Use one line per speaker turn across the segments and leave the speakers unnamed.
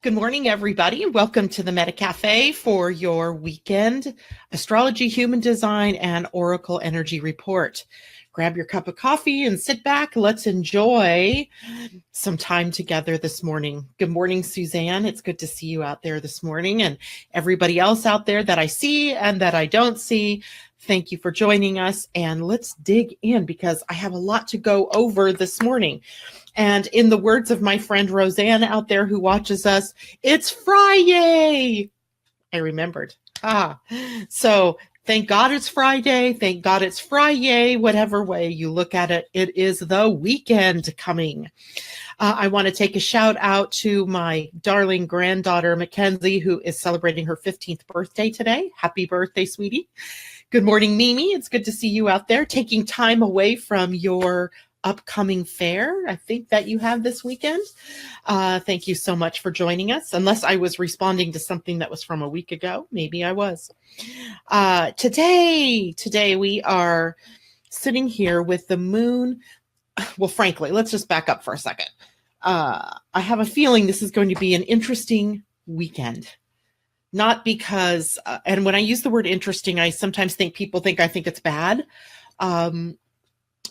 Good morning, everybody. Welcome to the Meta Cafe for your weekend astrology, human design, and oracle energy report. Grab your cup of coffee and sit back. Let's enjoy some time together this morning. Good morning, Suzanne. It's good to see you out there this morning, and everybody else out there that I see and that I don't see. Thank you for joining us, and let's dig in because I have a lot to go over this morning. And in the words of my friend Roseanne out there who watches us, it's Friday. I remembered. So thank God it's Friday. Thank God it's Friday. Whatever way you look at it, it is the weekend coming. I want to take a shout out to my darling granddaughter, Mackenzie, who is celebrating her 15th birthday today. Happy birthday, sweetie. Good morning, Mimi. It's good to see you out there taking time away from your upcoming fair, I think, that you have this weekend. Thank you so much for joining us. Unless I was responding to something that was from a week ago. Maybe I was. Today we are sitting here with the moon. Well, frankly, let's just back up for a second. I have a feeling this is going to be an interesting weekend. Not because, and when I use the word interesting, I sometimes think people think I think it's bad.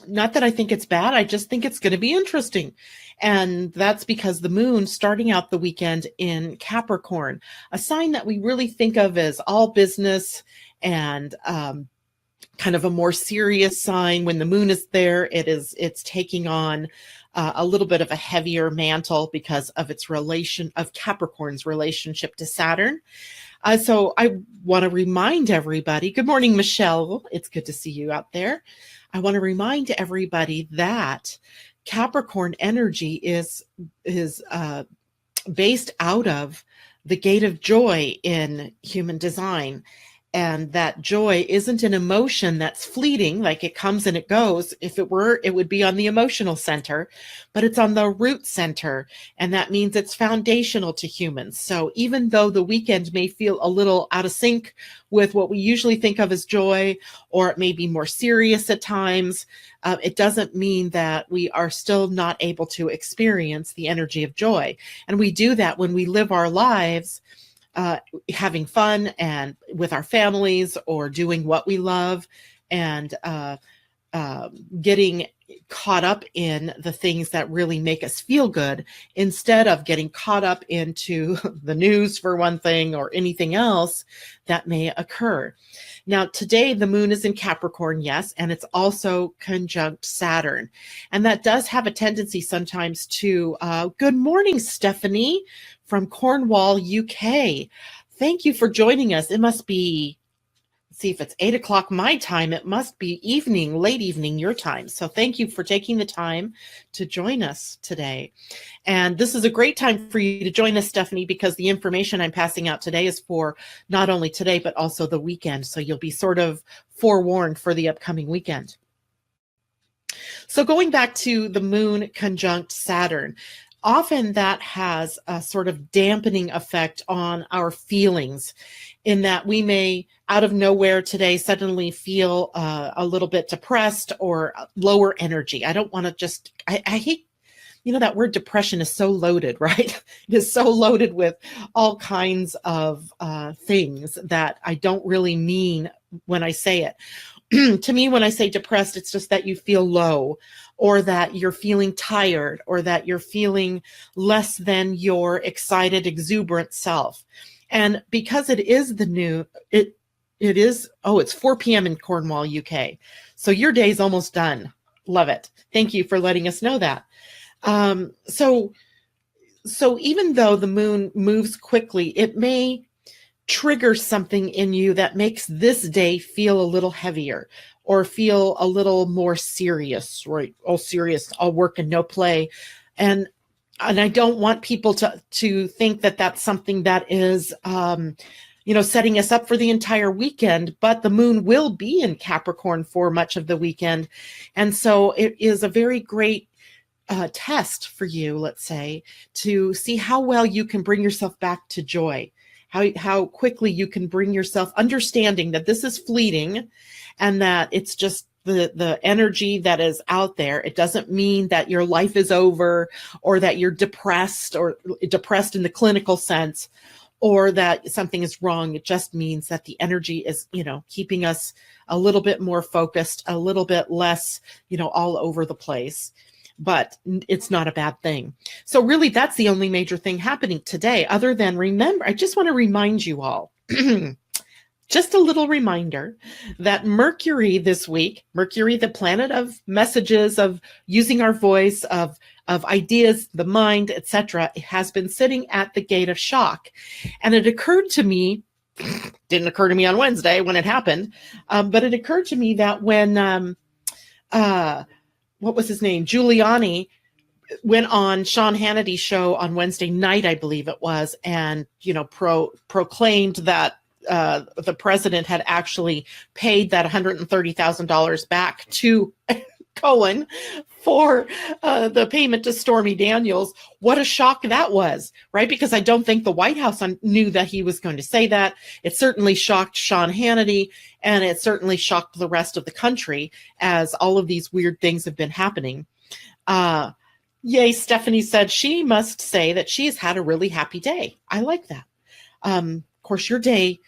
Not that I think it's bad. I just think it's going to be interesting. And that's because the moon starting out the weekend in Capricorn, a sign that we really think of as all business and kind of a more serious sign. When the moon is there, it's taking on a little bit of a heavier mantle because of its of Capricorn's relationship to Saturn. So I want to remind everybody, good morning, Michelle. It's good to see you out there. I want to remind everybody that Capricorn energy is based out of the gate of joy in human design. And that joy isn't an emotion that's fleeting, like it comes and it goes. If it were, it would be on the emotional center, but it's on the root center. And that means it's foundational to humans. So even though the weekend may feel a little out of sync with what we usually think of as joy, or it may be more serious at times, it doesn't mean that we are still not able to experience the energy of joy. And we do that when we live our lives having fun and with our families, or doing what we love, and getting caught up in the things that really make us feel good, instead of getting caught up into the news, for one thing, or anything else that may occur. Now, today the moon is in Capricorn, yes, and it's also conjunct Saturn. And that does have a tendency sometimes to, good morning, Stephanie from Cornwall, UK. Thank you for joining us. It must be, let's see, if it's 8 o'clock my time, it must be evening, late evening your time. So thank you for taking the time to join us today. And this is a great time for you to join us, Stephanie, because the information I'm passing out today is for not only today, but also the weekend. So you'll be sort of forewarned for the upcoming weekend. So going back to the moon conjunct Saturn, often that has a sort of dampening effect on our feelings, in that we may, out of nowhere today, suddenly feel a little bit depressed or lower energy. I don't want to just, I hate, that word depression is so loaded, right? It is so loaded with all kinds of things that I don't really mean when I say it. To me, when I say depressed, it's just that you feel low, or that you're feeling tired, or that you're feeling less than your excited, exuberant self. And because it is it's 4 p.m. in Cornwall, UK. So your day's almost done. Love it. Thank you for letting us know that. So even though the moon moves quickly, it may trigger something in you that makes this day feel a little heavier, or feel a little more serious, right? All serious, all work and no play. And I don't want people to think that that's something that is, setting us up for the entire weekend, but the moon will be in Capricorn for much of the weekend. And so it is a very great test for you, let's say, to see how well you can bring yourself back to joy. How quickly you can bring yourself, understanding that this is fleeting, and that it's just the energy that is out there. It doesn't mean that your life is over, or that you're depressed, or depressed in the clinical sense, or that something is wrong. It just means that the energy is, keeping us a little bit more focused, a little bit less, all over the place. But it's not a bad thing. So really, that's the only major thing happening today, other than, remember, I just want to remind you all, just a little reminder that Mercury this week, Mercury, the planet of messages, of using our voice, of ideas, the mind, etc., has been sitting at the gate of shock. And it occurred to me, didn't occur to me on Wednesday when it happened, but it occurred to me that when, what was his name? Giuliani went on Sean Hannity's show on Wednesday night, I believe it was, and, proclaimed that the president had actually paid that $130,000 back to Cohen for the payment to Stormy Daniels. What a shock that was, right? Because I don't think the White House knew that he was going to say that. It certainly shocked Sean Hannity, and it certainly shocked the rest of the country, as all of these weird things have been happening. Yay, Stephanie said she must say that she's had a really happy day. I like that. Of course, your day,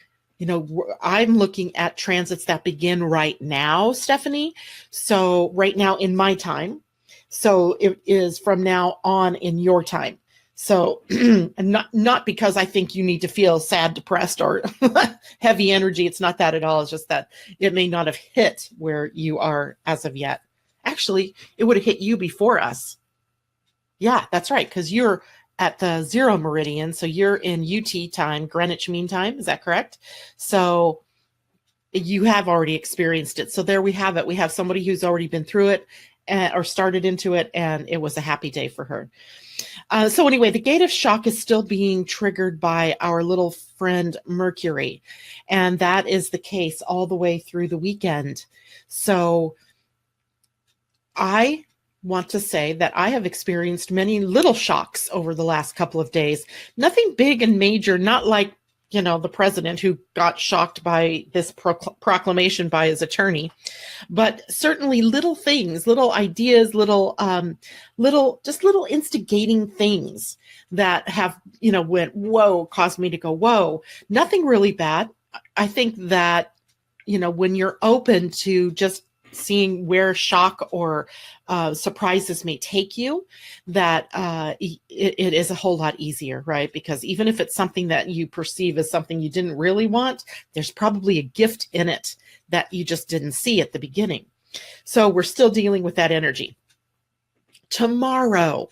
I'm looking at transits that begin right now, Stephanie. So right now in my time. So it is from now on in your time. So and not because I think you need to feel sad, depressed, or heavy energy. It's not that at all. It's just that it may not have hit where you are as of yet. Actually, it would have hit you before us. Yeah, that's right. Because you're at the 0 meridian. So you're in UT time, Greenwich Mean Time. Is that correct? So you have already experienced it. So there we have it. We have somebody who's already been through it, or started into it, and it was a happy day for her. So anyway, the gate of shock is still being triggered by our little friend Mercury. And that is the case all the way through the weekend. So I want to say that I have experienced many little shocks over the last couple of days. Nothing big and major, not like, the president who got shocked by this proclamation by his attorney, but certainly little things, little ideas, little instigating things that have, went, whoa, caused me to go, whoa. Nothing really bad. I think that, when you're open to just seeing where shock or surprises may take you, that it is a whole lot easier, right? Because even if it's something that you perceive as something you didn't really want, there's probably a gift in it that you just didn't see at the beginning. So we're still dealing with that energy. Tomorrow,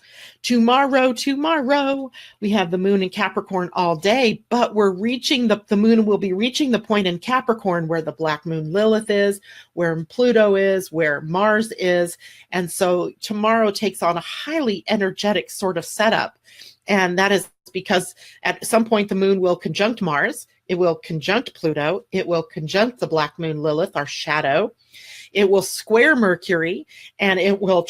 we have the moon in Capricorn all day, but we're reaching the moon will be reaching the point in Capricorn where the black moon Lilith is, where Pluto is, where Mars is. And so tomorrow takes on a highly energetic sort of setup. And that is because at some point the moon will conjunct Mars, it will conjunct Pluto, it will conjunct the black moon Lilith, our shadow. It will square Mercury, and it will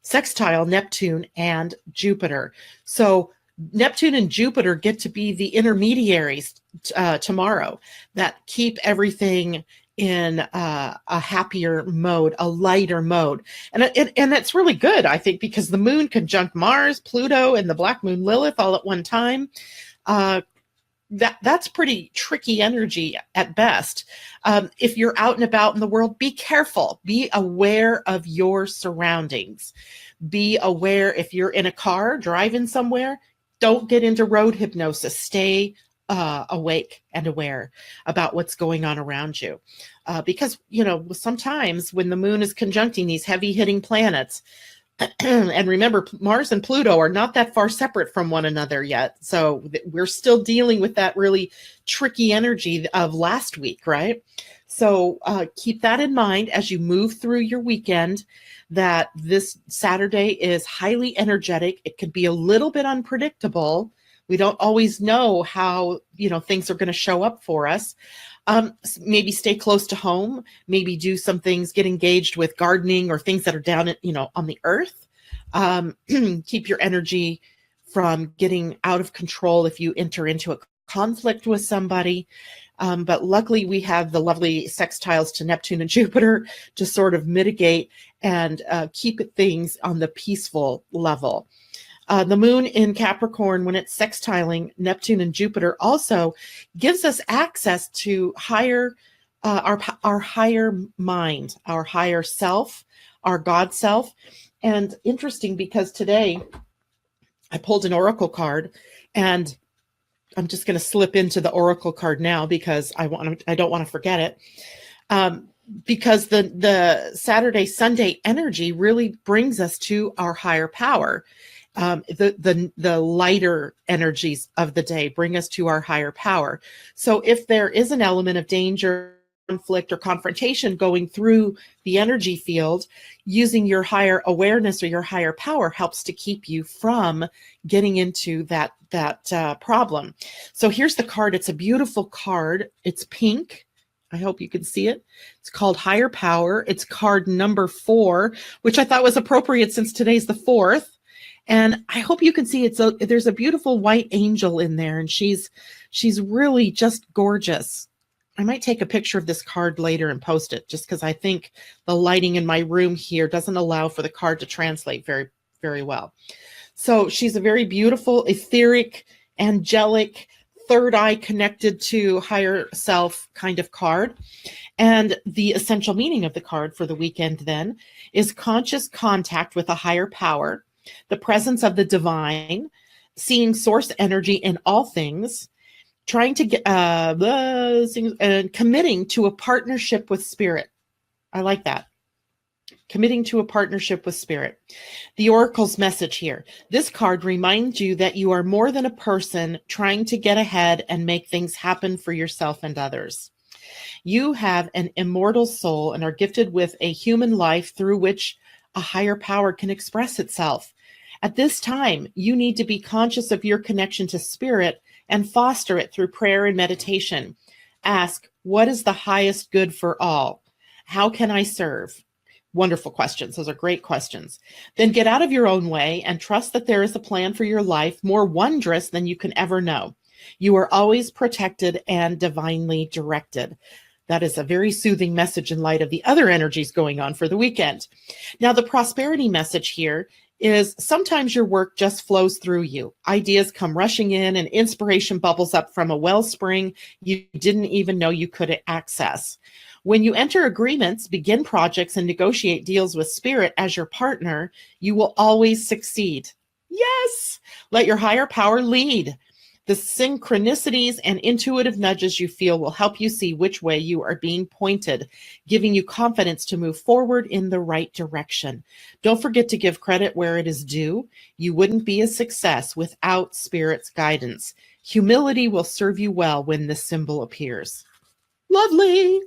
sextile Neptune and Jupiter. So Neptune and Jupiter get to be the intermediaries tomorrow that keep everything in a happier mode, a lighter mode. And that's really good, I think, because the moon conjunct Mars, Pluto, and the black moon Lilith all at one time. That's pretty tricky energy at best. If you're out and about in the world, be careful. Be aware of your surroundings. Be aware if you're in a car driving somewhere, don't get into road hypnosis. Stay awake and aware about what's going on around you. Because, sometimes when the moon is conjuncting these heavy hitting planets, and remember, Mars and Pluto are not that far separate from one another yet. So we're still dealing with that really tricky energy of last week, right? So keep that in mind as you move through your weekend, that this Saturday is highly energetic. It could be a little bit unpredictable. We don't always know how, things are going to show up for us. Maybe stay close to home, maybe do some things, get engaged with gardening or things that are down at, on the earth. Keep your energy from getting out of control if you enter into a conflict with somebody. But luckily we have the lovely sextiles to Neptune and Jupiter to sort of mitigate and keep things on the peaceful level. The moon in Capricorn, when it's sextiling Neptune and Jupiter, also gives us access to our higher mind, our higher self, our God self. And interesting, because today I pulled an oracle card, and I'm just going to slip into the oracle card now because I don't want to forget it. Because the Saturday, Sunday energy really brings us to our higher power. The lighter energies of the day bring us to our higher power. So if there is an element of danger, conflict, or confrontation going through the energy field, using your higher awareness or your higher power helps to keep you from getting into that problem. So here's the card. It's a beautiful card. It's pink. I hope you can see it. It's called Higher Power. It's card number 4, which I thought was appropriate since today's the 4th. And I hope you can see there's a beautiful white angel in there, and she's really just gorgeous. I might take a picture of this card later and post it, just because I think the lighting in my room here doesn't allow for the card to translate very, very well. So she's a very beautiful, etheric, angelic, third eye connected to higher self kind of card. And the essential meaning of the card for the weekend then is conscious contact with a higher power, the presence of the divine, seeing source energy in all things, trying to get and committing to a partnership with spirit. I like that. Committing to a partnership with spirit. The oracle's message here. This card reminds you that you are more than a person trying to get ahead and make things happen for yourself and others. You have an immortal soul and are gifted with a human life through which a higher power can express itself. At this time, you need to be conscious of your connection to spirit and foster it through prayer and meditation. Ask, what is the highest good for all? How can I serve? Wonderful questions. Those are great questions. Then get out of your own way and trust that there is a plan for your life more wondrous than you can ever know. You are always protected and divinely directed. That is a very soothing message in light of the other energies going on for the weekend. Now, the prosperity message here is sometimes your work just flows through you. Ideas come rushing in and inspiration bubbles up from a wellspring you didn't even know you could access. When you enter agreements, begin projects, and negotiate deals with spirit as your partner, you will always succeed. Yes! Let your higher power lead. The synchronicities and intuitive nudges you feel will help you see which way you are being pointed, giving you confidence to move forward in the right direction. Don't forget to give credit where it is due. You wouldn't be a success without spirit's guidance. Humility will serve you well when this symbol appears. Lovely.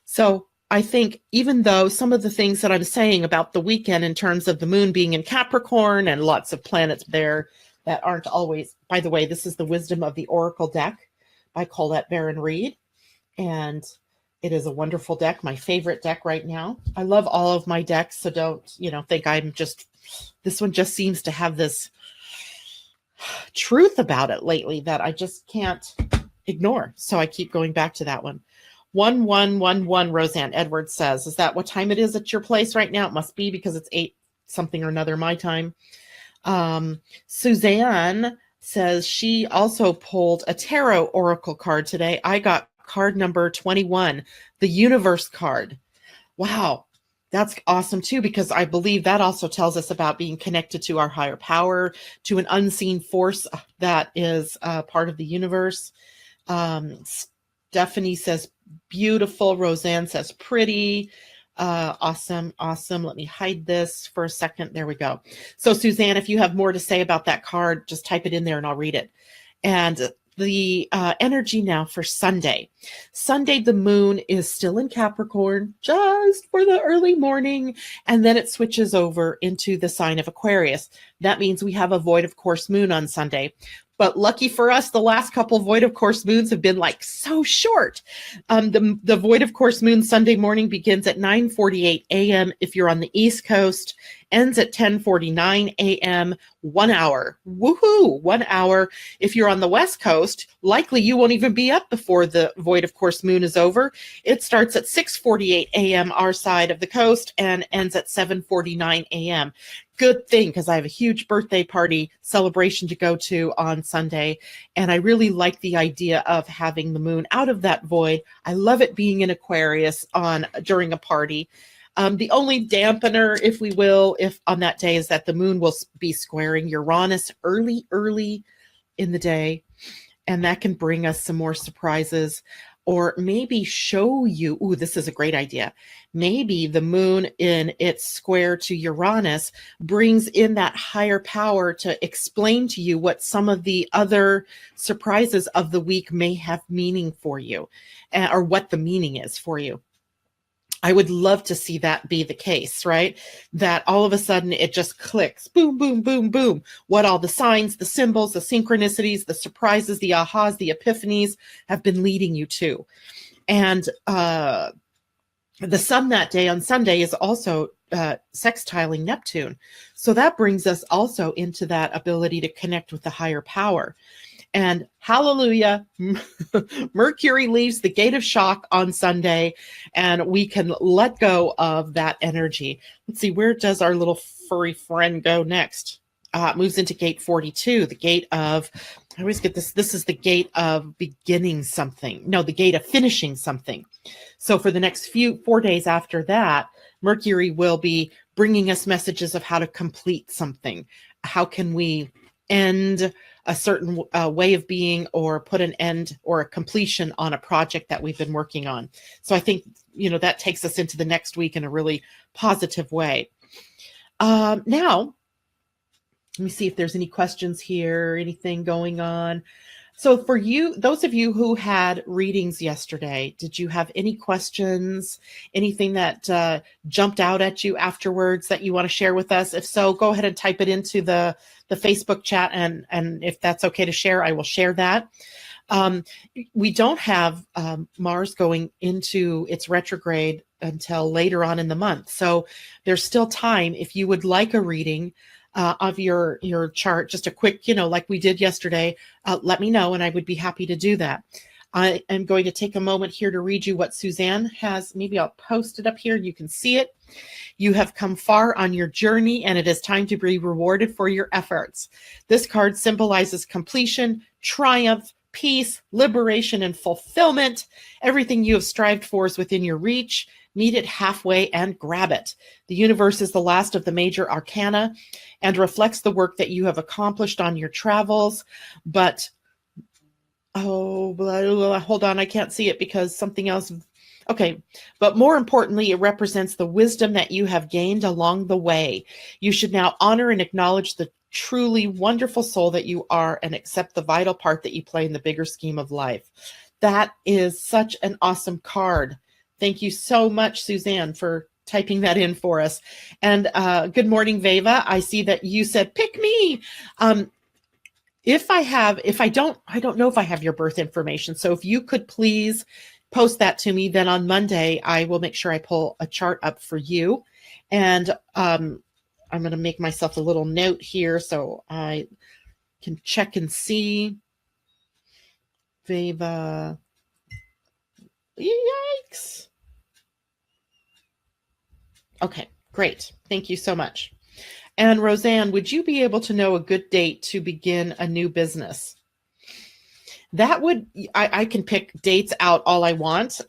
So I think even though some of the things that I'm saying about the weekend in terms of the moon being in Capricorn and lots of planets there that aren't always, by the way, this is the Wisdom of the Oracle deck by Colette Baron Reed. And it is a wonderful deck, my favorite deck right now. I love all of my decks, so don't, think I'm just, this one just seems to have this truth about it lately that I just can't ignore. So I keep going back to that one. 1111 Roseanne Edwards says, is that what time it is at your place right now? It must be because it's 8 something or another my time. Suzanne says she also pulled a tarot oracle card today. I got card number 21, the universe card. Wow. That's awesome too, because I believe that also tells us about being connected to our higher power, to an unseen force that is part of the universe. Stephanie says beautiful. Roseanne says pretty. Awesome. Let me hide this for a second. There we go. So Suzanne, if you have more to say about that card, just type it in there and I'll read it. And the energy now for Sunday. Sunday, the moon is still in Capricorn just for the early morning, and then it switches over into the sign of Aquarius. That means we have a void of course moon on Sunday. But lucky for us, the last couple void of course moons have been like so short. The void of course moon Sunday morning begins at 9:48 a.m. if you're on the East Coast, ends at 10:49 a.m., 1 hour. Woohoo, 1 hour. If you're on the West Coast, likely you won't even be up before the void of course moon is over. It starts at 6:48 a.m. our side of the coast and ends at 7:49 a.m. Good thing, because I have a huge birthday party celebration to go to on Sunday, and I really like the idea of having the moon out of that void. I love it being in Aquarius during a party. The only dampener, if we will, if on that day, is that the moon will be squaring Uranus early in the day, and that can bring us some more surprises, or maybe show you, ooh, this is a great idea. Maybe the moon in its square to Uranus brings in that higher power to explain to you what some of the other surprises of the week may have meaning for you, or what the meaning is for you. I would love to see that be the case, right? That all of a sudden it just clicks, boom, boom, boom, boom. What all the signs, the symbols, the synchronicities, the surprises, the ahas, the epiphanies have been leading you to. And the sun that day on Sunday is also sextiling Neptune. So that brings us also into that ability to connect with the higher power. And hallelujah, Mercury leaves the gate of shock on Sunday, and we can let go of that energy. Let's see, where does our little furry friend go next? It moves into gate 42, the gate of, I always get this, this is the gate of beginning something. No, the gate of finishing something. So for the next 4 days after that, Mercury will be bringing us messages of how to complete something. How can we end a certain way of being, or put an end or a completion on a project that we've been working on. So I think, that takes us into the next week in a really positive way. Now, let me see if there's any questions here, anything going on. So for you, those of you who had readings yesterday, did you have any questions, anything that jumped out at you afterwards that you want to share with us? If so, go ahead and type it into the Facebook chat, and if that's okay to share, I will share that. We don't have Mars going into its retrograde until later on in the month. So there's still time. If you would like a reading of your chart, just a quick, like we did yesterday, let me know and I would be happy to do that. I am going to take a moment here to read you what Suzanne has. Maybe I'll post it up here. You can see it. You have come far on your journey, and it is time to be rewarded for your efforts. This card symbolizes completion, triumph, peace, liberation, and fulfillment. Everything you have strived for is within your reach. Meet it halfway and grab it. The universe is the last of the major arcana and reflects the work that you have accomplished on your travels. But, hold on, I can't see it because something else. Okay, but more importantly, it represents the wisdom that you have gained along the way. You should now honor and acknowledge the truly wonderful soul that you are and accept the vital part that you play in the bigger scheme of life. That is such an awesome card. Thank you so much, Suzanne, for typing that in for us. And good morning, Veva. I see that you said, pick me. I don't know if I have your birth information. So if you could please post that to me, then on Monday, I will make sure I pull a chart up for you. And I'm going to make myself a little note here so I can check and see. Veva. Yikes. Okay, great. Thank you so much. And Roseanne, would you be able to know a good date to begin a new business? That would, I can pick dates out all I want,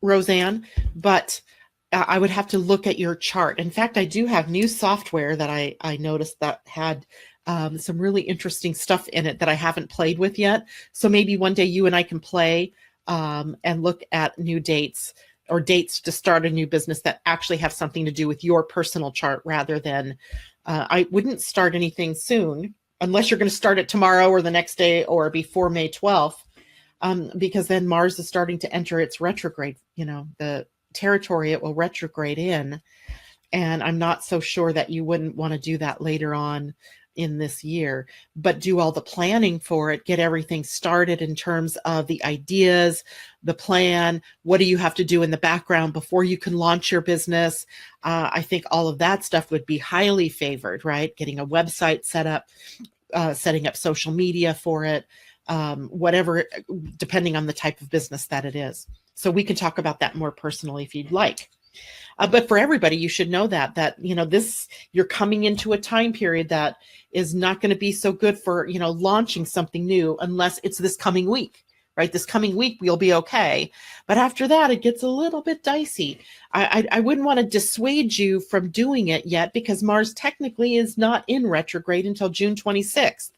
Roseanne, but I would have to look at your chart. In fact, I do have new software that I noticed that had some really interesting stuff in it that I haven't played with yet. So maybe one day you and I can play and look at new dates or dates to start a new business that actually have something to do with your personal chart rather than, I wouldn't start anything soon unless you're going to start it tomorrow or the next day or before May 12th, because then Mars is starting to enter its retrograde, the territory it will retrograde in. And I'm not so sure that you wouldn't want to do that later on in this year, but do all the planning for it, get everything started in terms of the ideas, the plan. What do you have to do in the background before you can launch your business? I think all of that stuff would be highly favored, right? Getting a website set up, setting up social media for it, whatever, depending on the type of business that it is. So we can talk about that more personally if you'd like. But for everybody, you should know that, you're coming into a time period that is not going to be so good for, launching something new unless it's this coming week, right? This coming week, we'll be okay. But after that, it gets a little bit dicey. I wouldn't want to dissuade you from doing it yet because Mars technically is not in retrograde until June 26th,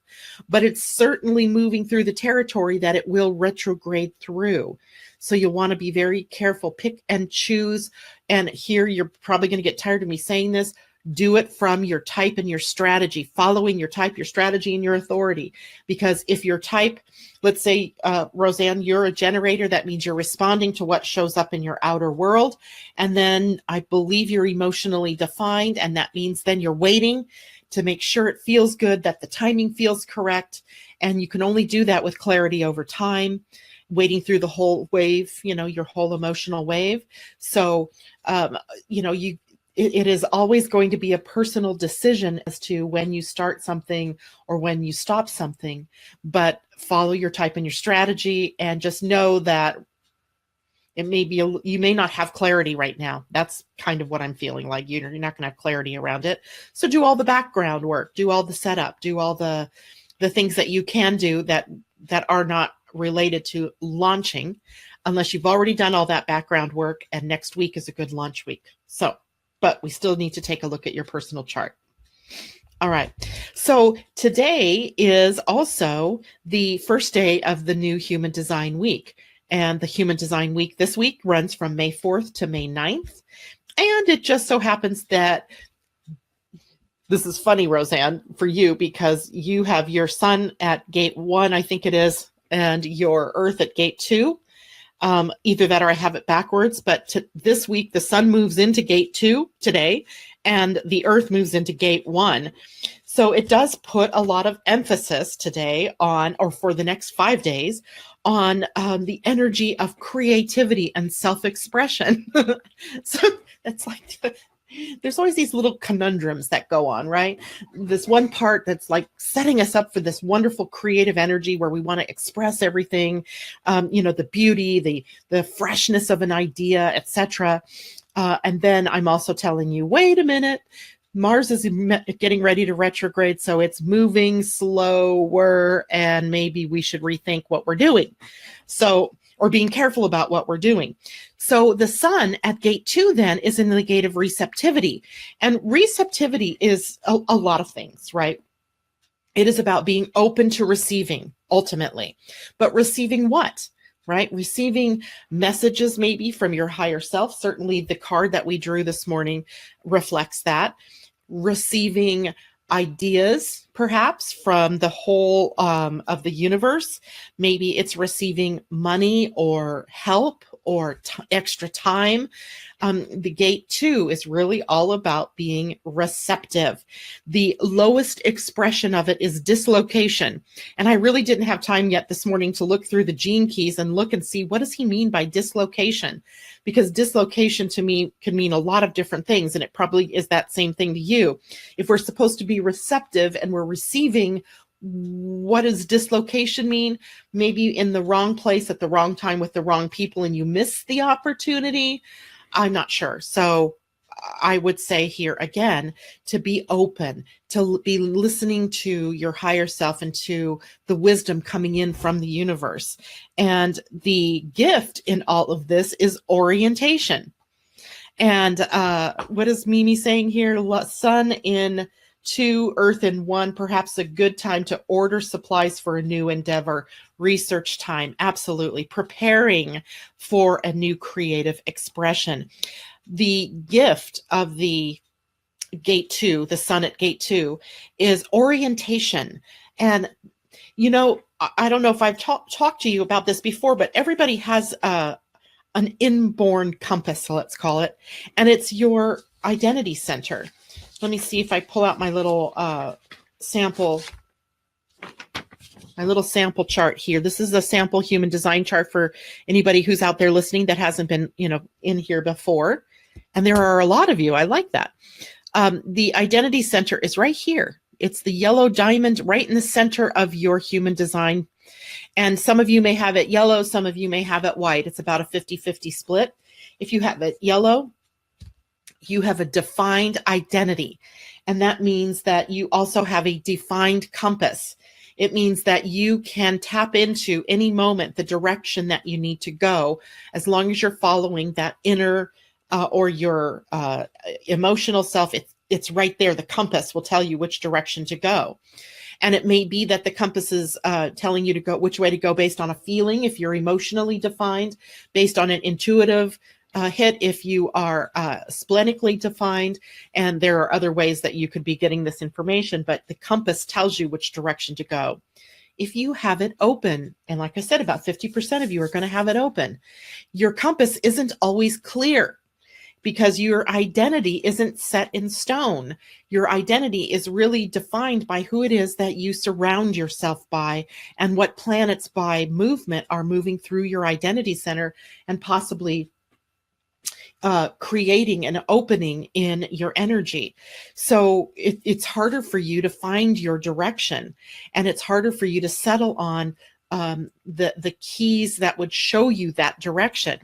but it's certainly moving through the territory that it will retrograde through. So you'll want to be very careful, pick and choose. And here you're probably going to get tired of me saying this. Do it from your type and your strategy, following your type, your strategy, and your authority. Because if your type, let's say, Roseanne, you're a generator, that means you're responding to what shows up in your outer world. And then I believe you're emotionally defined. And that means then you're waiting to make sure it feels good, that the timing feels correct. And you can only do that with clarity over time, waiting through the whole wave, your whole emotional wave. So, it is always going to be a personal decision as to when you start something or when you stop something, but follow your type and your strategy and just know that it may be, you may not have clarity right now. That's kind of what I'm feeling like. You're not going to have clarity around it. So do all the background work, do all the setup, do all the things that you can do that are not related to launching, unless you've already done all that background work, and next week is a good launch week. So, but we still need to take a look at your personal chart. All right. So today is also the first day of the new Human Design Week. And the Human Design Week this week runs from May 4th to May 9th. And it just so happens that this is funny, Roseanne, for you, because you have your sun at gate 1, I think it is, and your earth at gate 2. Either that or I have it backwards, but this week the sun moves into gate 2 today and the earth moves into gate 1. So it does put a lot of emphasis today on, or for the next 5 days, on the energy of creativity and self-expression. So that's like, there's always these little conundrums that go on, right? This one part that's like setting us up for this wonderful creative energy where we want to express everything, the beauty, the freshness of an idea, etc. And then I'm also telling you, wait a minute, Mars is getting ready to retrograde, so it's moving slower, and maybe we should rethink what we're doing. So, or being careful about what we're doing. So the sun at gate 2 then is in the gate of receptivity. And receptivity is a lot of things, right? It is about being open to receiving, ultimately. But receiving what? Right? Receiving messages maybe from your higher self. Certainly the card that we drew this morning reflects that. Receiving ideas, perhaps, from the whole of the universe. Maybe it's receiving money or help or extra time. The gate 2 is really all about being receptive. The lowest expression of it is dislocation. And I really didn't have time yet this morning to look through the gene keys and look and see, what does he mean by dislocation? Because dislocation to me can mean a lot of different things, and it probably is that same thing to you. If we're supposed to be receptive and we're receiving, what does dislocation mean? Maybe in the wrong place at the wrong time with the wrong people and you miss the opportunity. I'm not sure. So I would say here again, to be open, to be listening to your higher self and to the wisdom coming in from the universe. And the gift in all of this is orientation. And what is Mimi saying here? Sun in 2, earth in 1, perhaps a good time to order supplies for a new endeavor. Research time, absolutely. Preparing for a new creative expression. The gift of the gate 2, the sun at gate 2, is orientation. And, I don't know if I've talked to you about this before, but everybody has an inborn compass, let's call it, and it's your identity center. Let me see if I pull out my little sample, my little sample chart here. This is a sample human design chart for anybody who's out there listening that hasn't been, in here before. And there are a lot of you. I like that. The identity center is right here. It's the yellow diamond right in the center of your human design. And some of you may have it yellow, some of you may have it white. It's about a 50-50 split. If you have it yellow, you have a defined identity. And that means that you also have a defined compass. It means that you can tap into any moment the direction that you need to go, as long as you're following that inner or your emotional self. It's right there. The compass will tell you which direction to go. And it may be that the compass is telling you to go which way to go based on a feeling, if you're emotionally defined, based on an intuitive hit, if you are splenically defined. And there are other ways that you could be getting this information, but the compass tells you which direction to go. If you have it open, and like I said, about 50% of you are going to have it open, your compass isn't always clear, because your identity isn't set in stone. Your identity is really defined by who it is that you surround yourself by, and what planets by movement are moving through your identity center and possibly creating an opening in your energy. So it's harder for you to find your direction, and it's harder for you to settle on the keys that would show you that direction.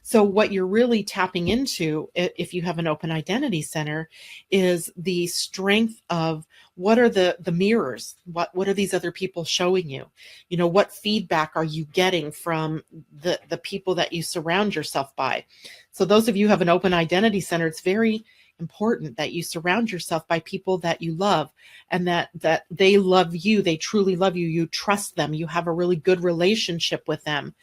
So what you're really tapping into, if you have an open identity center, is the strength of what are the mirrors? What are these other people showing you? What feedback are you getting from the people that you surround yourself by? So those of you who have an open identity center, it's very important that you surround yourself by people that you love, and that they love you. They truly love you. You trust them. You have a really good relationship with them.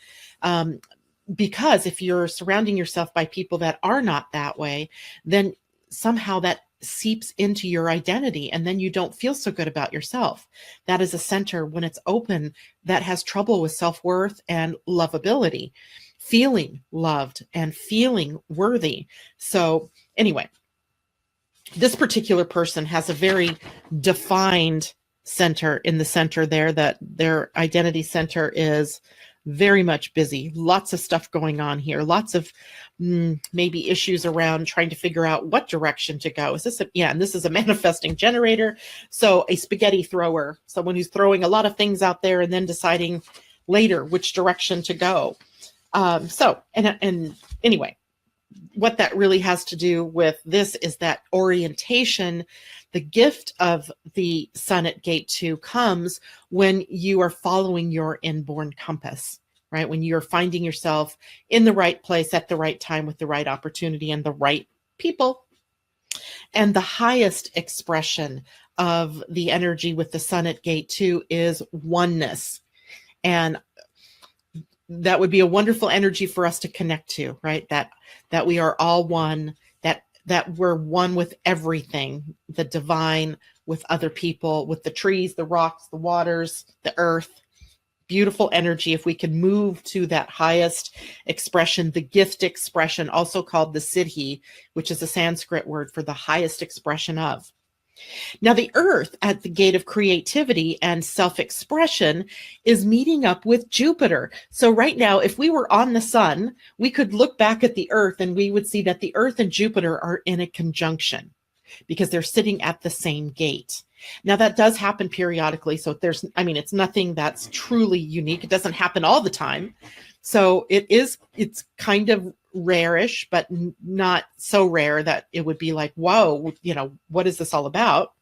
Because if you're surrounding yourself by people that are not that way, then somehow that seeps into your identity, and then you don't feel so good about yourself. That is a center, when it's open, that has trouble with self-worth and lovability, feeling loved and feeling worthy. So anyway, this particular person has a very defined center in the center there, that their identity center is very much busy. Lots of stuff going on here. Lots of maybe issues around trying to figure out what direction to go. And this is a manifesting generator. So a spaghetti thrower, someone who's throwing a lot of things out there and then deciding later which direction to go. Anyway, what that really has to do with this is that orientation. The gift of the sun at gate 2 comes when you are following your inborn compass, right? When you're finding yourself in the right place at the right time with the right opportunity and the right people. And the highest expression of the energy with the sun at gate 2 is oneness. And that would be a wonderful energy for us to connect to, right? That we are all one, that we're one with everything, the divine, with other people, with the trees, the rocks, the waters, the earth. Beautiful energy. If we can move to that highest expression, the gift expression, also called the siddhi, which is a Sanskrit word for the highest expression of. Now, the earth at the gate of creativity and self-expression is meeting up with Jupiter. So right now, if we were on the sun, we could look back at the earth and we would see that the earth and Jupiter are in a conjunction because they're sitting at the same gate. Now, that does happen periodically. So it's nothing that's truly unique. It doesn't happen all the time. So it's kind of rare-ish, but not so rare that it would be like, whoa, what is this all about?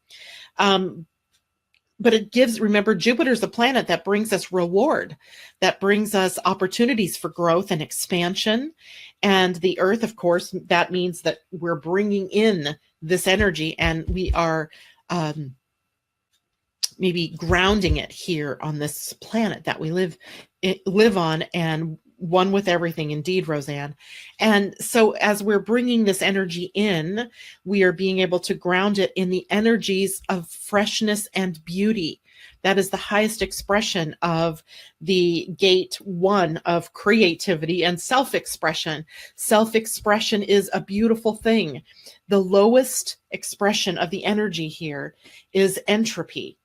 But remember, Jupiter's a planet that brings us reward, that brings us opportunities for growth and expansion. And the earth, of course, that means that we're bringing in this energy, and we are maybe grounding it here on this planet that we live on, and one with everything. Indeed, Roseanne. And so as we're bringing this energy in, we are being able to ground it in the energies of freshness and beauty, That is the highest expression of the gate 1 of creativity and self-expression. Self-expression is a beautiful thing. The lowest expression of the energy here is entropy.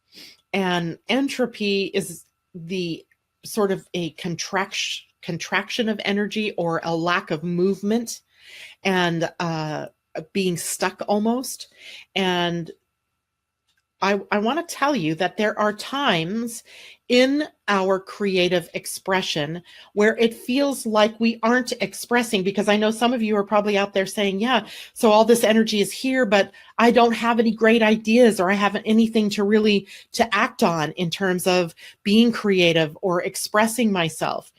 And entropy is the sort of a contraction of energy, or a lack of movement, and being stuck almost. And I want to tell you that there are times in our creative expression where it feels like we aren't expressing, because I know some of you are probably out there saying, yeah, so all this energy is here, but I don't have any great ideas, or I haven't anything to act on in terms of being creative or expressing myself.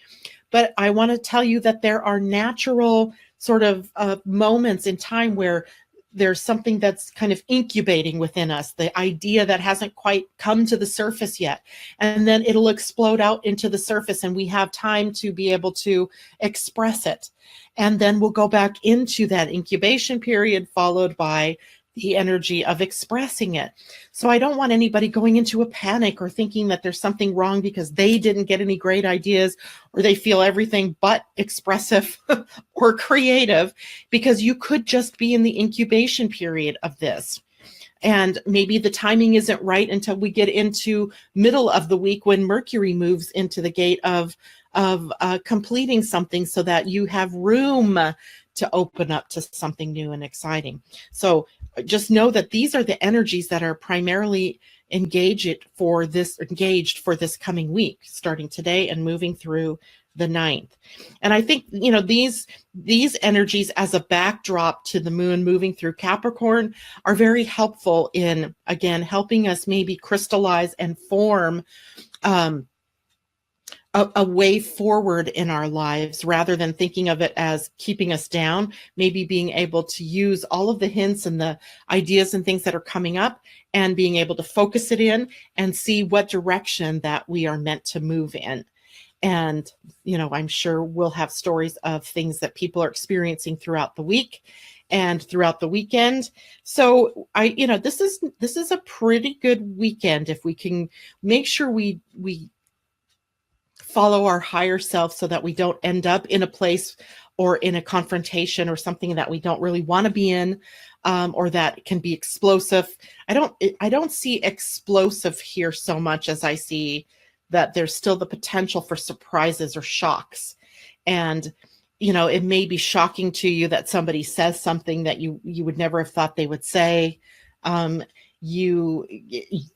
But I want to tell you that there are natural sort of moments in time where there's something that's kind of incubating within us, the idea that hasn't quite come to the surface yet. And then it'll explode out into the surface, and we have time to be able to express it. And then we'll go back into that incubation period, followed by the energy of expressing it. So I don't want anybody going into a panic or thinking that there's something wrong because they didn't get any great ideas, or they feel everything but expressive or creative, because you could just be in the incubation period of this. And maybe the timing isn't right until we get into middle of the week, when Mercury moves into the gate of completing something, so that you have room to open up to something new and exciting. So just know that these are the energies that are primarily engaged for this coming week, starting today and moving through the 9th. And I think, these energies as a backdrop to the moon moving through Capricorn are very helpful in, again, helping us maybe crystallize and form a way forward in our lives, rather than thinking of it as keeping us down. Maybe being able to use all of the hints and the ideas and things that are coming up, and being able to focus it in and see what direction that we are meant to move in. And, I'm sure we'll have stories of things that people are experiencing throughout the week and throughout the weekend. So this is a pretty good weekend if we can make sure we follow our higher self, so that we don't end up in a place or in a confrontation or something that we don't really want to be in, or that can be explosive. I don't see explosive here so much as I see that there's still the potential for surprises or shocks. And, it may be shocking to you that somebody says something that you would never have thought they would say.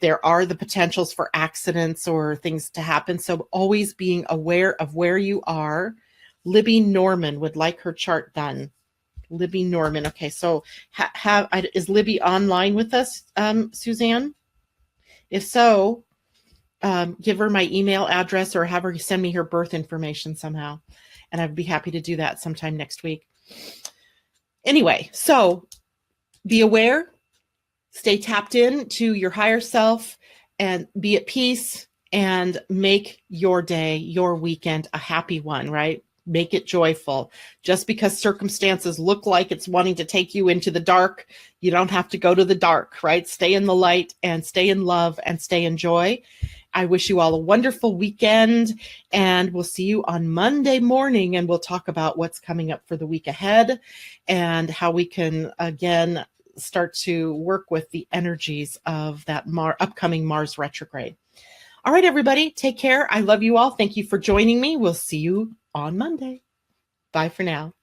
There are the potentials for accidents or things to happen. So always being aware of where you are. Libby Norman would like her chart done. Libby Norman. Okay, so is Libby online with us, Suzanne? If so, give her my email address, or have her send me her birth information somehow. And I'd be happy to do that sometime next week. Anyway, so be aware. Stay tapped in to your higher self, and be at peace, and make your day, your weekend a happy one, right? Make it joyful. Just because circumstances look like it's wanting to take you into the dark, you don't have to go to the dark, right? Stay in the light, and stay in love, and stay in joy. I wish you all a wonderful weekend, and we'll see you on Monday morning, and we'll talk about what's coming up for the week ahead, and how we can, again, start to work with the energies of that upcoming Mars retrograde. All right, everybody, take care. I love you all. Thank you for joining me. We'll see you on Monday. Bye for now.